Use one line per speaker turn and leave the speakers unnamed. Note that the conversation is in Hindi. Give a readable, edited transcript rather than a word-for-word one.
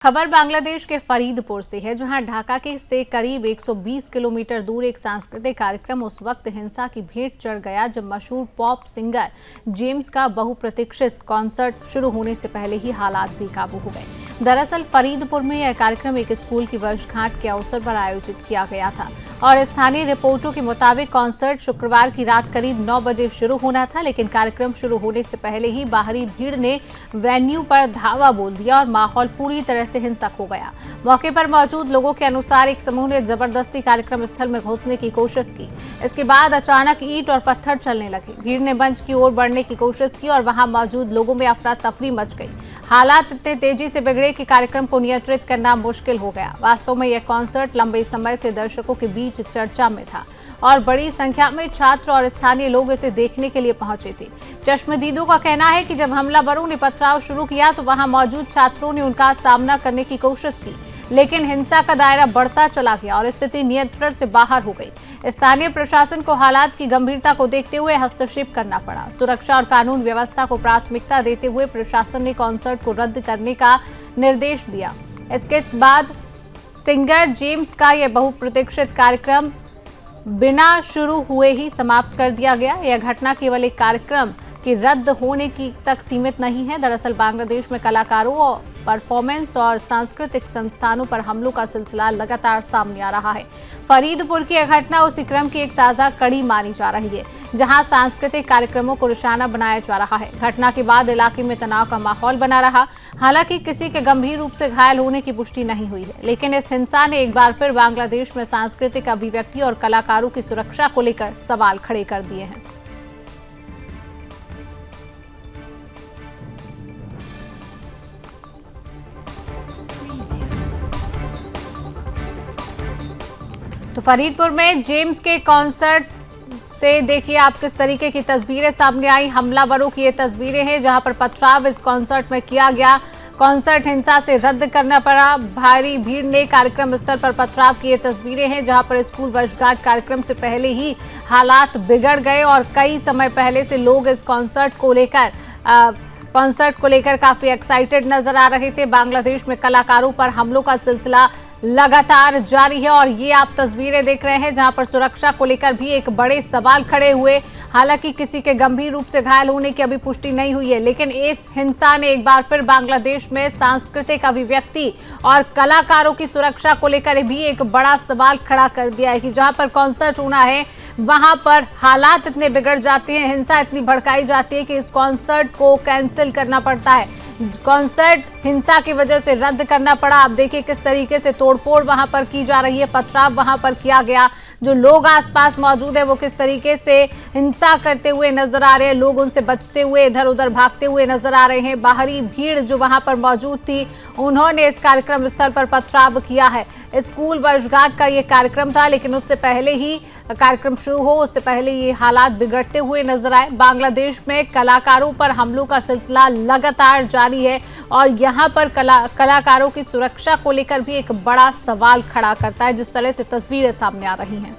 खबर बांग्लादेश के फरीदपुर से है, जहां ढाका के से करीब 120 किलोमीटर दूर एक सांस्कृतिक कार्यक्रम उस वक्त हिंसा की भेंट चढ़ गया जब मशहूर पॉप सिंगर जेम्स का बहुप्रतीक्षित कॉन्सर्ट शुरू होने से पहले ही हालात बेकाबू हो गए। दरअसल फरीदपुर में यह कार्यक्रम एक स्कूल की वर्षगांठ के अवसर पर आयोजित किया गया था और स्थानीय रिपोर्टों के मुताबिक कॉन्सर्ट शुक्रवार की रात करीब 9 बजे शुरू होना था, लेकिन कार्यक्रम शुरू होने से पहले ही बाहरी भीड़ ने वेन्यू पर धावा बोल दिया और माहौल पूरी तरह से हिंसक हो गया। मौके पर मौजूद लोगों के अनुसार एक समूह ने जबरदस्ती कार्यक्रम स्थल में घुसने की कोशिश की। इसके बाद अचानक ईंट और पत्थर चलने लगे। भीड़ ने मंच की ओर बढ़ने की कोशिश की और वहां मौजूद लोगों में अफरा तफरी मच गई। हालात इतने तेजी से बिगड़े कि कार्यक्रम को नियंत्रित करना मुश्किल हो गया। वास्तव में यह कॉन्सर्ट लंबे समय से दर्शकों के बीच चर्चा में था और बड़ी संख्या में छात्र और स्थानीय लोग इसे देखने के लिए पहुंचे थे। चश्मदीदों का कहना है कि जब हमलावरों ने पथराव शुरू किया तो वहां मौजूद छात्रों ने उनका सामना करने की कोशिश की, लेकिन हिंसा का दायरा बढ़ता चला गया और स्थिति नियंत्रण से बाहर हो गई। स्थानीय प्रशासन को हालात की गंभीरता को देखते हुए हस्तक्षेप करना पड़ा। सुरक्षा और कानून व्यवस्था को प्राथमिकता देते हुए प्रशासन ने कॉन्सर्ट को रद्द करने का निर्देश दिया। इसके बाद सिंगर जेम्स का यह बहुप्रतीक्षित कार्यक्रम बिना शुरू हुए ही समाप्त कर दिया गया। यह घटना केवल एक कार्यक्रम कि रद्द होने की तक सीमित नहीं है। दरअसल बांग्लादेश में कलाकारों, परफॉर्मेंस और सांस्कृतिक संस्थानों पर हमलों का सिलसिला लगातार सामने आ रहा है। फरीदपुर की यह घटना उसी क्रम की एक ताजा कड़ी मानी जा रही है, जहां सांस्कृतिक कार्यक्रमों को निशाना बनाया जा रहा है। घटना के बाद इलाके में तनाव का माहौल बना रहा। हालांकि किसी के गंभीर रूप से घायल होने की पुष्टि नहीं हुई है, लेकिन इस हिंसा ने एक बार फिर बांग्लादेश में सांस्कृतिक अभिव्यक्ति और कलाकारों की सुरक्षा को लेकर सवाल खड़े कर दिए हैं। तो फरीदपुर में जेम्स के कॉन्सर्ट से देखिए आप किस तरीके की तस्वीरें सामने आई। हमलावरों की ये तस्वीरें हैं जहां पर पथराव इस कॉन्सर्ट में किया गया। कॉन्सर्ट हिंसा से रद्द करना पड़ा। भारी भीड़ ने कार्यक्रम स्थल पर पथराव की ये तस्वीरें हैं जहां पर स्कूल वर्षगांठ कार्यक्रम से पहले ही हालात बिगड़ गए और कई समय पहले से लोग इस कॉन्सर्ट को लेकर काफी एक्साइटेड नजर आ रहे थे। बांग्लादेश में कलाकारों पर हमलों का सिलसिला लगातार जारी है और ये आप तस्वीरें देख रहे हैं जहां पर सुरक्षा को लेकर भी एक बड़े सवाल खड़े हुए। हालांकि किसी के गंभीर रूप से घायल होने की अभी पुष्टि नहीं हुई है, लेकिन इस हिंसा ने एक बार फिर बांग्लादेश में सांस्कृतिक अभिव्यक्ति और कलाकारों की सुरक्षा को लेकर भी एक बड़ा सवाल खड़ा कर दिया है कि जहां पर कॉन्सर्ट होना है वहां पर हालात इतने बिगड़ जाते हैं, हिंसा इतनी भड़काई जाती है कि इस कॉन्सर्ट को कैंसिल करना पड़ता है। कॉन्सर्ट हिंसा की वजह से रद्द करना पड़ा। आप देखिए किस तरीके से तोड़फोड़ वहां पर की जा रही है, पथराव वहां पर किया गया। जो लोग आसपास मौजूद है वो किस तरीके से हिंसा करते हुए नजर आ रहे हैं, लोग उनसे बचते हुए इधर उधर भागते हुए नजर आ रहे हैं। बाहरी भीड़ जो वहां पर मौजूद थी उन्होंने इस कार्यक्रम स्थल पर पथराव किया है। स्कूल वर्षगांठ का ये कार्यक्रम था, लेकिन उससे पहले ही कार्यक्रम शुरू हो उससे पहले ये हालात बिगड़ते हुए नजर आए। बांग्लादेश में कलाकारों पर हमलों का सिलसिला लगातार जारी है और यहाँ पर कलाकारों की सुरक्षा को लेकर भी एक बड़ा सवाल खड़ा करता है, जिस तरह से तस्वीरें सामने आ रही हैं।